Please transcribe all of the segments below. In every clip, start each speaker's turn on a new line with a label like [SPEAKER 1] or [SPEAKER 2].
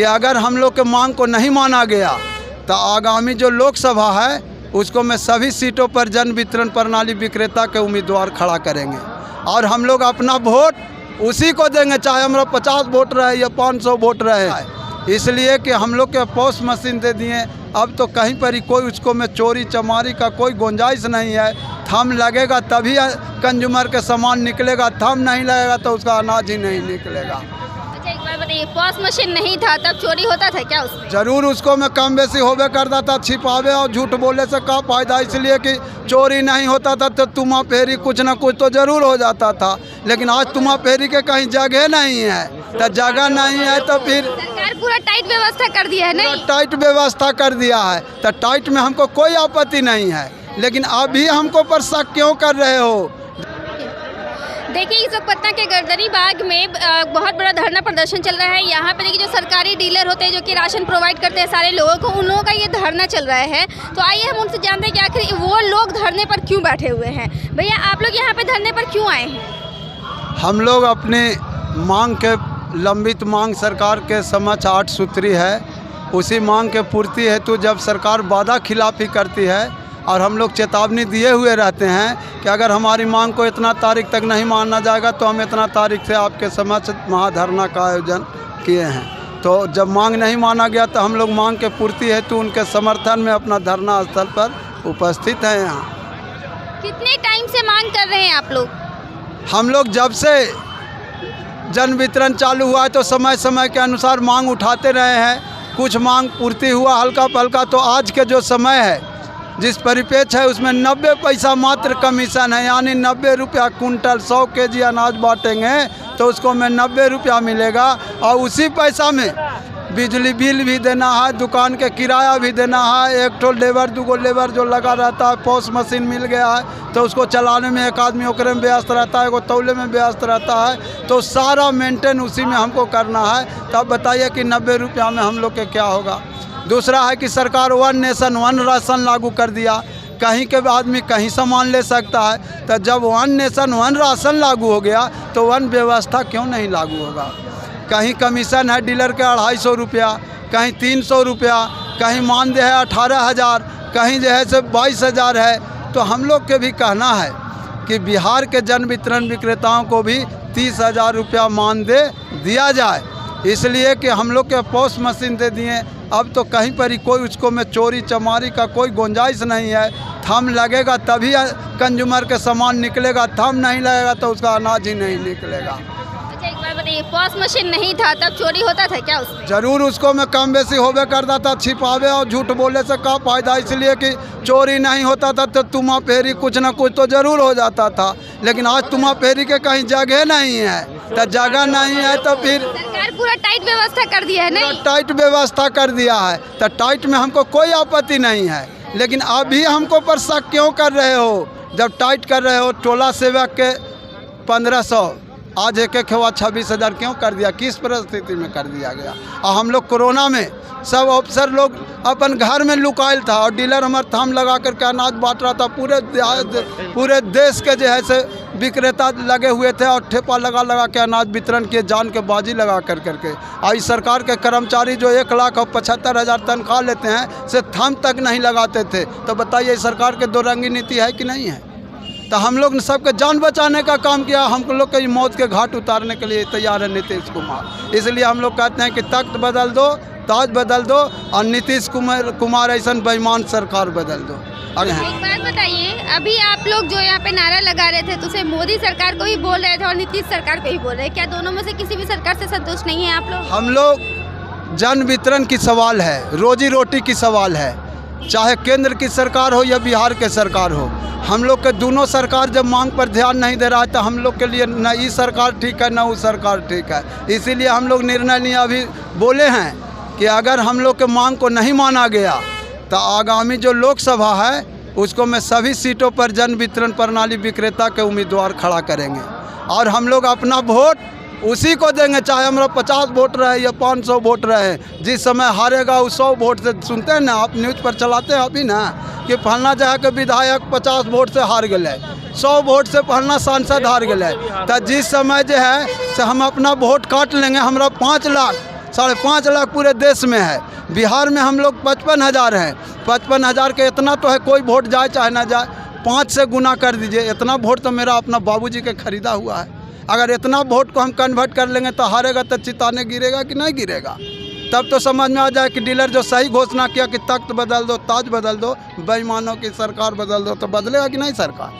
[SPEAKER 1] कि अगर हम लोग के मांग को नहीं माना गया तो आगामी जो लोकसभा है उसको में सभी सीटों पर जन वितरण प्रणाली विक्रेता के उम्मीदवार खड़ा करेंगे और हम लोग अपना वोट उसी को देंगे, चाहे हमारा 50 वोट रहे या 500 वोट रहे। इसलिए कि हम लोग के पॉस मशीन दे दिए, अब तो कहीं पर ही कोई उसको में चोरी चमारी का कोई गुंजाइश नहीं है। थंब लगेगा तभी कंज्यूमर के सामान निकलेगा, थंब नहीं लगेगा तो उसका अनाज ही नहीं निकलेगा।
[SPEAKER 2] अच्छा, एक बार बताइए, पॉस मशीन नहीं था तब चोरी होता था क्या उसमें?
[SPEAKER 1] जरूर उसको में कम बेसी होबे करता था, छिपावे और झूठ बोले से क्या फायदा, इसलिए कि चोरी नहीं होता था तो तुमा फेरी कुछ ना कुछ तो जरूर हो जाता था। लेकिन आज तुमा फेरी के कहीं जगह नहीं है, तो जगह नहीं है तो फिर
[SPEAKER 2] सरकार पूरा टाइट व्यवस्था कर दिया है। नहीं,
[SPEAKER 1] टाइट व्यवस्था कर दिया है तो टाइट में हमको कोई आपत्ति नहीं है, लेकिन अभी हमको पर शक क्यों कर रहे हो?
[SPEAKER 2] देखिए, इस वक्त पटना के गर्दनीबाग में बहुत बड़ा धरना प्रदर्शन चल रहा है। यहाँ पे देखिए जो सरकारी डीलर होते हैं जो कि राशन प्रोवाइड करते हैं सारे लोगों को, उन लोगों का ये धरना चल रहा है। तो आइए हम उनसे जानते हैं कि आखिर वो लोग धरने पर क्यों बैठे हुए हैं। भैया, आप लोग यहाँ पे धरने पर क्यों आए हैं?
[SPEAKER 1] हम लोग अपनी मांग के लंबित मांग सरकार के समक्ष 8 सूत्री है, उसी मांग के पूर्ति हेतु जब सरकार वादा खिलाफी करती है और हम लोग चेतावनी दिए हुए रहते हैं कि अगर हमारी मांग को इतना तारीख तक नहीं माना जाएगा तो हम इतना तारीख से आपके समक्ष महाधरना का आयोजन किए हैं। तो जब मांग नहीं माना गया तो हम लोग मांग के पूर्ति हेतु उनके समर्थन में अपना धरना स्थल पर उपस्थित हैं। यहाँ
[SPEAKER 2] कितने टाइम से मांग कर रहे हैं आप लोग?
[SPEAKER 1] हम लोग जब से जन वितरण चालू हुआ है तो समय समय के अनुसार मांग उठाते रहे हैं। कुछ मांग पूर्ति हुआ हल्का पल्का, तो आज के जो समय है जिस परिपेक्ष है उसमें 90 पैसा मात्र कमीशन है, यानी 90 रुपया कुंटल 100 केजी अनाज बांटेंगे तो उसको में 90 रुपया मिलेगा और उसी पैसा में बिजली बिल भी देना है, दुकान के किराया भी देना है, एक ठो लेबर 2 लेबर जो लगा रहता है, पॉस मशीन मिल गया है तो उसको चलाने में एक आदमी ओकरे में व्यस्त रहता है, एगो तौले में व्यस्त रहता है, तो सारा मेंटेन उसी में हमको करना है। तब बताइए कि 90 रुपया में हम लोग के क्या होगा। दूसरा है कि सरकार 1 नेशन 1 राशन लागू कर दिया, कहीं के आदमी कहीं सामान ले सकता है। तो जब 1 नेशन 1 राशन लागू हो गया तो 1 व्यवस्था क्यों नहीं लागू होगा? कहीं कमीशन है डीलर के 250 रुपया, कहीं 300 रुपया, कहीं मानदेय है 18,000, कहीं जो है से 22,000 है। तो हम लोग के भी कहना है कि बिहार के जन वितरण विक्रेताओं को भी 30,000 रुपया मानदेय दिया जाए, इसलिए कि हम लोग के पॉस मशीन दे दिए, अब तो कहीं पर ही कोई उसको में चोरी चमारी का कोई गुंजाइश नहीं है। थंब लगेगा तभी कंज्यूमर के सामान निकलेगा, थंब नहीं लगेगा तो उसका अनाज ही नहीं निकलेगा।
[SPEAKER 2] अच्छा, एक बार बताइए, पॉस मशीन नहीं था तब चोरी होता था क्या उसमें?
[SPEAKER 1] जरूर उसको में कम बेसी होबे करता था, छिपावे और झूठ बोले से क्या फायदा, इसलिए कि चोरी नहीं होता था तो तुमा फेरी कुछ ना कुछ तो जरूर हो जाता था। लेकिन आज तुमा फेरी के कहीं जगह नहीं है, तो जगह नहीं है तो फिर
[SPEAKER 2] सरकार पूरा टाइट व्यवस्था कर दिया है। नहीं,
[SPEAKER 1] टाइट व्यवस्था कर दिया है तो टाइट में हमको कोई आपत्ति नहीं है, लेकिन अभी हमको पर शक क्यों कर रहे हो? जब टाइट कर रहे हो, टोला सेवक के 1500 आज एक हुआ 26,000 क्यों कर दिया? किस परिस्थिति में कर दिया गया? और हम लोग कोरोना में सब अफसर लोग अपन घर में लुकायल था और डीलर हमारे थंब लगा करके अनाज बांट रहा था। पूरे देश के जो है से विक्रेता लगे हुए थे और ठेपा लगा लगा के अनाज वितरण किए, जान के बाजी लगा करके। और इस सरकार के कर्मचारी जो 1,75,000 तनख्वाह लेते हैं से थंब तक नहीं लगाते थे। तो बताइए सरकार के 2 रंगी नीति है कि नहीं है? तो हम लोग ने सबके जान बचाने का काम किया, हम लोग के मौत के घाट उतारने के लिए तैयार है नीतीश कुमार। इसलिए हम लोग कहते हैं कि तख्त बदल दो, ताज बदल दो और नीतीश कुमार ऐसा बेईमान सरकार बदल दो।
[SPEAKER 2] एक बात बताइए, अभी आप लोग जो यहाँ पे नारा लगा रहे थे तो उसे मोदी सरकार को ही बोल रहे थे और नीतीश सरकार को ही बोल रहे हैं, क्या दोनों में से किसी भी सरकार से संतुष्ट नहीं है आप लोग?
[SPEAKER 1] हम लोग जन वितरण की सवाल है, रोजी रोटी की सवाल है, चाहे केंद्र की सरकार हो या बिहार के सरकार हो। हम लोग के दोनों सरकार जब मांग पर ध्यान नहीं दे रहा है तो हम लोग के लिए न ये सरकार ठीक है न वो सरकार ठीक है। इसीलिए हम लोग निर्णय लिया, अभी बोले हैं कि अगर हम लोग के मांग को नहीं माना गया तो आगामी जो लोकसभा है उसको में सभी सीटों पर जन वितरण प्रणाली विक्रेता के उम्मीदवार खड़ा करेंगे और हम लोग अपना वोट उसी को देंगे, चाहे हमारा 50 वोट रहे या 500 वोट रहे। जिस समय हारेगा वो 100 वोट से, सुनते हैं ना आप न्यूज़ पर चलाते हैं अभी ना कि फलना जगह के विधायक 50 वोट से हार गए, 100 वोट से फलना सांसद हार गए। तो जिस समय जो है से हम अपना वोट काट लेंगे, हमारा 5 लाख 5.5 लाख पूरे देश में है। बिहार में हम लोग 55,000 हैं। 55,000 के इतना तो है, कोई वोट जाए चाहे ना जाए 5 से गुना कर दीजिए। इतना वोट तो मेरा अपना बाबूजी के खरीदा हुआ है। अगर इतना वोट को हम कन्वर्ट कर लेंगे तो हारेगा तो चिताने गिरेगा कि नहीं गिरेगा। तब तो समझ में आ जाए कि डीलर जो सही घोषणा किया कि तख्त बदल दो, ताज बदल दो, बेईमानों की सरकार बदल दो, तो बदलेगा कि नहीं सरकार।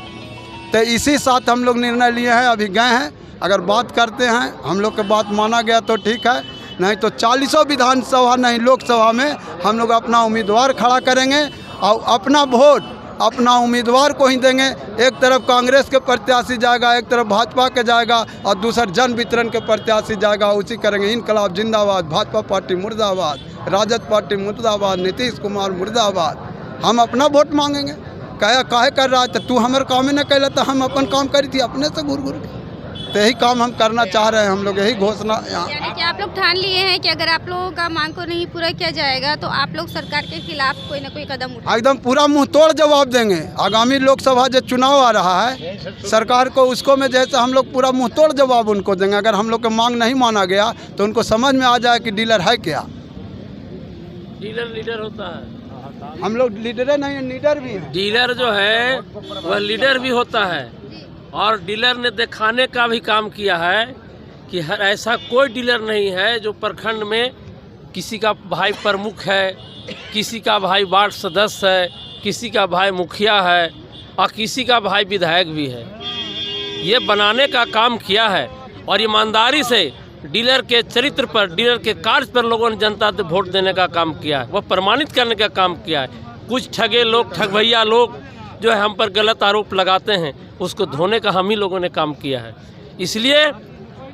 [SPEAKER 1] तो इसी साथ हम लोग निर्णय लिए हैं, अभी गए हैं। अगर बात करते हैं, हम लोग की बात माना गया तो ठीक है, नहीं तो 40 विधानसभा नहीं लोकसभा में हम लोग अपना उम्मीदवार खड़ा करेंगे और अपना वोट अपना उम्मीदवार को ही देंगे। एक तरफ कांग्रेस के प्रत्याशी जाएगा, एक तरफ भाजपा के जाएगा और दूसरा जन वितरण के प्रत्याशी जाएगा। उसी करेंगे। इनकलाब जिंदाबाद, भाजपा पार्टी मुर्दाबाद, राजद पार्टी मुर्दाबाद, नीतीश कुमार मुर्दाबाद। हम अपना वोट मांगेंगे। काहे कर रहा है, तो तू हमारे काम में न कैला तो हम अपन काम करी थी अपने से घूर घूर के। तो यही काम हम करना चाह रहे हैं। हम लोग यही घोषणा
[SPEAKER 2] यानी कि आप लोग ठान लिए हैं कि अगर आप लोगों का मांग को नहीं पूरा किया जाएगा तो आप लोग सरकार के खिलाफ कोई ना कोई कदम उठाएंगे।
[SPEAKER 1] एकदम पूरा मुंह तोड़ जवाब देंगे। आगामी लोकसभा जो चुनाव आ रहा है सरकार को, उसको में जैसे हम लोग पूरा मुंह तोड़ जवाब उनको देंगे। अगर हम लोग की मांग नहीं माना गया तो उनको समझ में आ जाए कि डीलर है क्या।
[SPEAKER 3] लीडर होता है।
[SPEAKER 1] हम लोग लीडर नहीं है, लीडर भी है।
[SPEAKER 3] डीलर जो है वह लीडर भी होता है और डीलर ने दिखाने का भी काम किया है कि हर ऐसा कोई डीलर नहीं है जो प्रखंड में किसी का भाई प्रमुख है, किसी का भाई वार्ड सदस्य है, किसी का भाई मुखिया है और किसी का भाई विधायक भी है। ये बनाने का काम किया है और ईमानदारी से डीलर के चरित्र पर, डीलर के कार्य पर लोगों ने जनता से वोट देने का काम किया है। वह प्रमाणित करने का काम किया है। कुछ ठगे लोग, ठगभैया लोग जो है हम पर गलत आरोप लगाते हैं, उसको धोने का हम ही लोगों ने काम किया है। इसलिए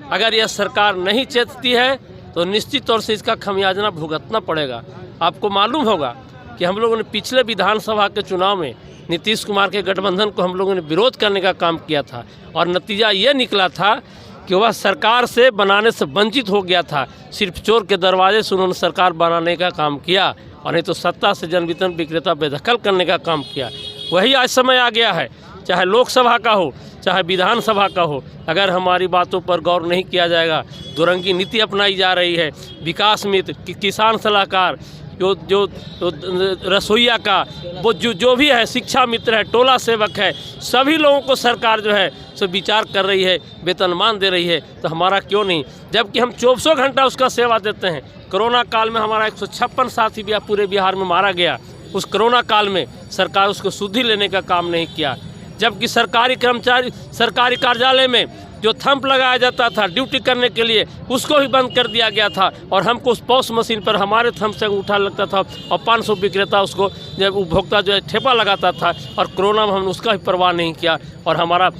[SPEAKER 3] अगर यह सरकार नहीं चेतती है तो निश्चित तौर से इसका खमियाजा भुगतना पड़ेगा। आपको मालूम होगा कि हम लोगों ने पिछले विधानसभा के चुनाव में नीतीश कुमार के गठबंधन को हम लोगों ने विरोध करने का काम किया था और नतीजा ये निकला था कि वह सरकार से बनाने से वंचित हो गया था। सिर्फ चोर के दरवाजे से उन्होंने सरकार बनाने का काम किया और नहीं तो सत्ता से जन वितरण विक्रेता बेदखल करने का काम किया। वही आज समय आ गया है, चाहे लोकसभा का हो चाहे विधानसभा का हो। अगर हमारी बातों पर गौर नहीं किया जाएगा, दुरंगी नीति अपनाई जा रही है, विकास मित्र, किसान सलाहकार, जो रसोईया का वो जो भी है, शिक्षा मित्र है, टोला सेवक है, सभी लोगों को सरकार जो है सो विचार कर रही है, वेतनमान दे रही है। तो हमारा क्यों नहीं, जबकि हम 24 घंटा उसका सेवा देते हैं। कोरोना काल में हमारा 156 साथी भी पूरे बिहार में मारा गया। उस कोरोना काल में सरकार उसको शुद्धि लेने का काम नहीं किया, जबकि सरकारी कर्मचारी, सरकारी कार्यालय में जो थंप लगाया जाता था ड्यूटी करने के लिए, उसको भी बंद कर दिया गया था और हमको उस पॉस मशीन पर हमारे थंप से उठा लगता था और 500 विक्रेता उसको जब उपभोक्ता जो है ठेपा लगाता था। और कोरोना में हमने उसका भी परवाह नहीं किया और हमारा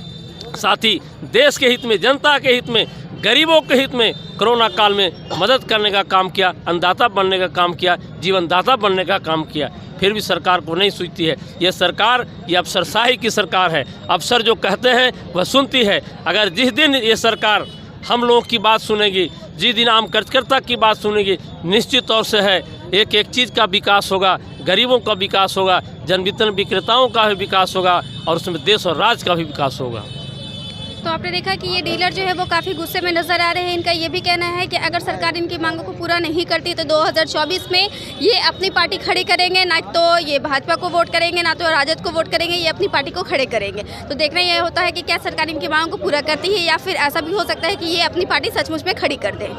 [SPEAKER 3] साथी देश के हित में, जनता के हित में, गरीबों के हित में कोरोना काल में मदद करने का काम किया, अन्नदाता बनने का काम किया, जीवनदाता बनने का काम किया। फिर भी सरकार को नहीं सूझती है। ये सरकार, ये अफसरशाही की सरकार है। अफसर जो कहते हैं वह सुनती है। अगर जिस दिन ये सरकार हम लोगों की बात सुनेगी, जिस दिन आम कार्यकर्ता की बात सुनेगी, निश्चित तौर से है एक एक चीज़ का विकास होगा, गरीबों का विकास होगा, जन वितरण विक्रेताओं का भी विकास होगा और उसमें देश और राज्य का भी विकास होगा।
[SPEAKER 2] तो आपने देखा कि ये डीलर जो है वो काफ़ी गुस्से में नजर आ रहे हैं। इनका ये भी कहना है कि अगर सरकार इनकी मांगों को पूरा नहीं करती तो 2024 में ये अपनी पार्टी खड़ी करेंगे, ना तो ये भाजपा को वोट करेंगे, ना तो राजद को वोट करेंगे, ये अपनी पार्टी को खड़े करेंगे। तो देखना यह होता है कि क्या सरकार इनकी मांगों को पूरा करती है या फिर ऐसा भी हो सकता है कि ये अपनी पार्टी सचमुच में खड़ी कर दे।